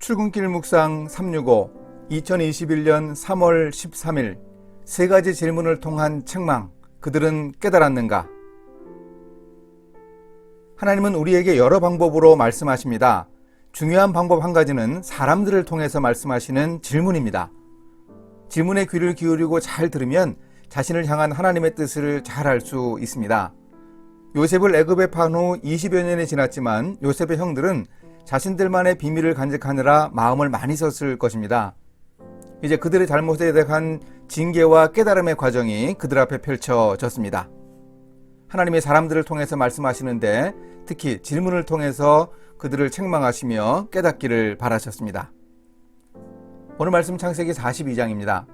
출근길 묵상 365 2021년 3월 13일 세 가지 질문을 통한 책망. 그들은 깨달았는가? 하나님은 우리에게 여러 방법으로 말씀하십니다. 중요한 방법 한 가지는 사람들을 통해서 말씀하시는 질문입니다. 질문에 귀를 기울이고 잘 들으면 자신을 향한 하나님의 뜻을 잘 알 수 있습니다. 요셉을 애굽에 판 후 20여 년이 지났지만 요셉의 형들은 자신들만의 비밀을 간직하느라 마음을 많이 썼을 것입니다. 이제 그들의 잘못에 대한 징계와 깨달음의 과정이 그들 앞에 펼쳐졌습니다. 하나님이 사람들을 통해서 말씀하시는데 특히 질문을 통해서 그들을 책망하시며 깨닫기를 바라셨습니다. 오늘 말씀 창세기 42장입니다.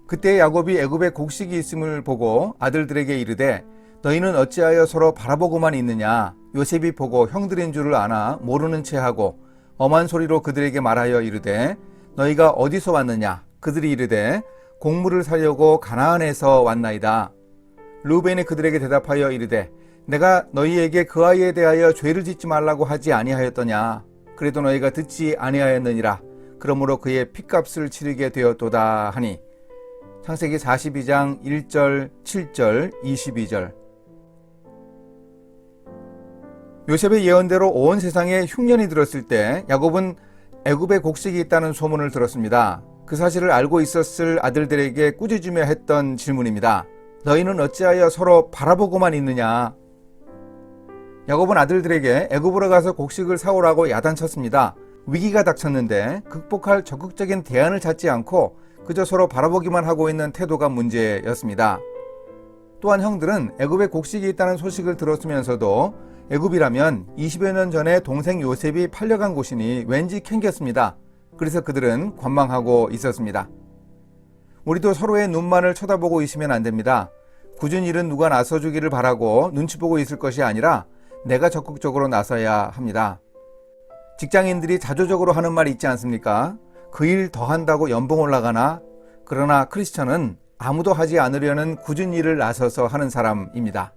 그때 야곱이 애굽에 곡식이 있음을 보고 아들들에게 이르되 너희는 어찌하여 서로 바라보고만 있느냐? 요셉이 보고 형들인 줄을 아나 모르는 체하고 엄한 소리로 그들에게 말하여 이르되 너희가 어디서 왔느냐? 그들이 이르되 곡물을 사려고 가나안에서 왔나이다. 르우벤이 그들에게 대답하여 이르되 내가 너희에게 그 아이에 대하여 죄를 짓지 말라고 하지 아니하였더냐? 그래도 너희가 듣지 아니하였느니라. 그러므로 그의 핏값을 치르게 되었도다 하니. 창세기 42장 1절, 7절, 22절. 요셉의 예언대로 온 세상에 흉년이 들었을 때 야곱은 애굽에 곡식이 있다는 소문을 들었습니다. 그 사실을 알고 있었을 아들들에게 꾸짖으며 했던 질문입니다. 너희는 어찌하여 서로 바라보고만 있느냐? 야곱은 아들들에게 애굽으로 가서 곡식을 사오라고 야단쳤습니다. 위기가 닥쳤는데 극복할 적극적인 대안을 찾지 않고 그저 서로 바라보기만 하고 있는 태도가 문제였습니다. 또한 형들은 애굽에 곡식이 있다는 소식을 들었으면서도 애굽이라면 20여 년 전에 동생 요셉이 팔려간 곳이니 왠지 캥겼습니다. 그래서 그들은 관망하고 있었습니다. 우리도 서로의 눈만을 쳐다보고 있으면 안 됩니다. 굳은 일은 누가 나서주기를 바라고 눈치 보고 있을 것이 아니라 내가 적극적으로 나서야 합니다. 직장인들이 자조적으로 하는 말이 있지 않습니까? 그 일 더 한다고 연봉 올라가나? 그러나 크리스천은 아무도 하지 않으려는 굳은 일을 나서서 하는 사람입니다.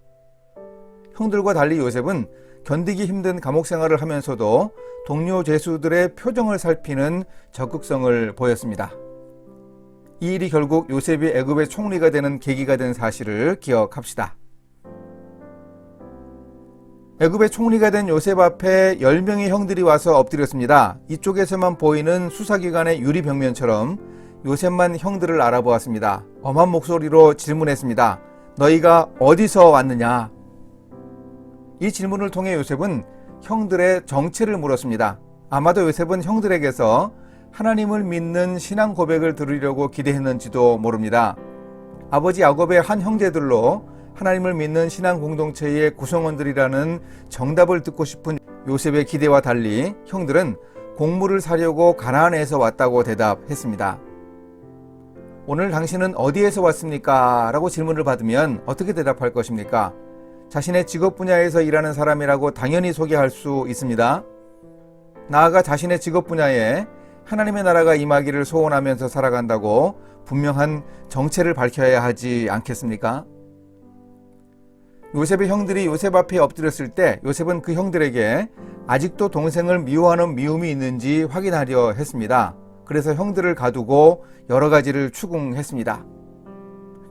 형들과 달리 요셉은 견디기 힘든 감옥 생활을 하면서도 동료 죄수들의 표정을 살피는 적극성을 보였습니다. 이 일이 결국 요셉이 애굽의 총리가 되는 계기가 된 사실을 기억합시다. 애굽의 총리가 된 요셉 앞에 10명의 형들이 와서 엎드렸습니다. 이쪽에서만 보이는 수사기관의 유리벽면처럼 요셉만 형들을 알아보았습니다. 엄한 목소리로 질문했습니다. 너희가 어디서 왔느냐? 이 질문을 통해 요셉은 형들의 정체를 물었습니다. 아마도 요셉은 형들에게서 하나님을 믿는 신앙 고백을 들으려고 기대했는지도 모릅니다. 아버지 야곱의 한 형제들로 하나님을 믿는 신앙 공동체의 구성원들이라는 정답을 듣고 싶은 요셉의 기대와 달리 형들은 곡물을 사려고 가나안에서 왔다고 대답했습니다. 오늘 당신은 어디에서 왔습니까? 라고 질문을 받으면 어떻게 대답할 것입니까? 자신의 직업 분야에서 일하는 사람이라고 당연히 소개할 수 있습니다. 나아가 자신의 직업 분야에 하나님의 나라가 임하기를 소원하면서 살아간다고 분명한 정체를 밝혀야 하지 않겠습니까? 요셉의 형들이 요셉 앞에 엎드렸을 때 요셉은 그 형들에게 아직도 동생을 미워하는 미움이 있는지 확인하려 했습니다. 그래서 형들을 가두고 여러 가지를 추궁했습니다.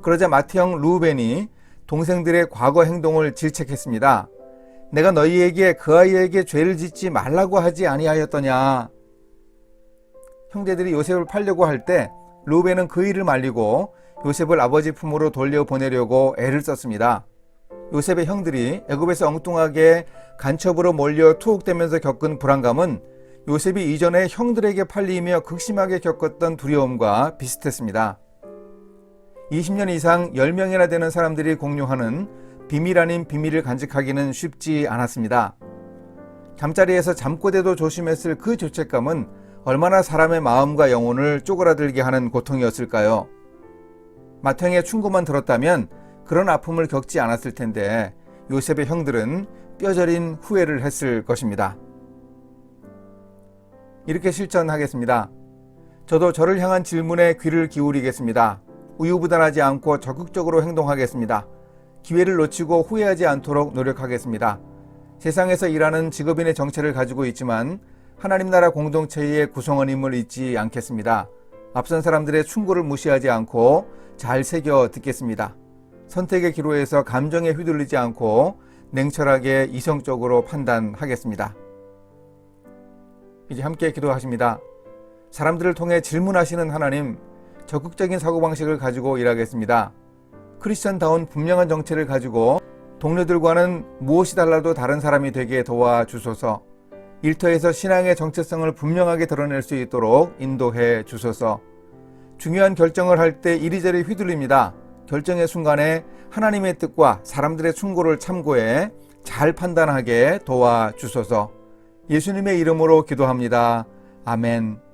그러자 맏형 르우벤이 동생들의 과거 행동을 질책했습니다. 내가 너희에게 그 아이에게 죄를 짓지 말라고 하지 아니하였더냐? 형제들이 요셉을 팔려고 할 때 르우벤은 그 일을 말리고 요셉을 아버지 품으로 돌려보내려고 애를 썼습니다. 요셉의 형들이 애굽에서 엉뚱하게 간첩으로 몰려 투옥되면서 겪은 불안감은 요셉이 이전에 형들에게 팔리며 극심하게 겪었던 두려움과 비슷했습니다. 20년 이상 10명이나 되는 사람들이 공유하는 비밀 아닌 비밀을 간직하기는 쉽지 않았습니다. 잠자리에서 잠꼬대도 조심했을 그 죄책감은 얼마나 사람의 마음과 영혼을 쪼그라들게 하는 고통이었을까요? 맏형의 충고만 들었다면 그런 아픔을 겪지 않았을 텐데 요셉의 형들은 뼈저린 후회를 했을 것입니다. 이렇게 실천하겠습니다. 저도 저를 향한 질문에 귀를 기울이겠습니다. 우유부단하지 않고 적극적으로 행동하겠습니다. 기회를 놓치고 후회하지 않도록 노력하겠습니다. 세상에서 일하는 직업인의 정체를 가지고 있지만 하나님 나라 공동체의 구성원임을 잊지 않겠습니다. 앞선 사람들의 충고를 무시하지 않고 잘 새겨 듣겠습니다. 선택의 기로에서 감정에 휘둘리지 않고 냉철하게 이성적으로 판단하겠습니다. 이제 함께 기도하십니다. 사람들을 통해 질문하시는 하나님, 적극적인 사고방식을 가지고 일하겠습니다. 크리스천다운 분명한 정체를 가지고 동료들과는 무엇이 달라도 다른 사람이 되게 도와주소서. 일터에서 신앙의 정체성을 분명하게 드러낼 수 있도록 인도해 주소서. 중요한 결정을 할 때 이리저리 휘둘립니다. 결정의 순간에 하나님의 뜻과 사람들의 충고를 참고해 잘 판단하게 도와주소서. 예수님의 이름으로 기도합니다. 아멘.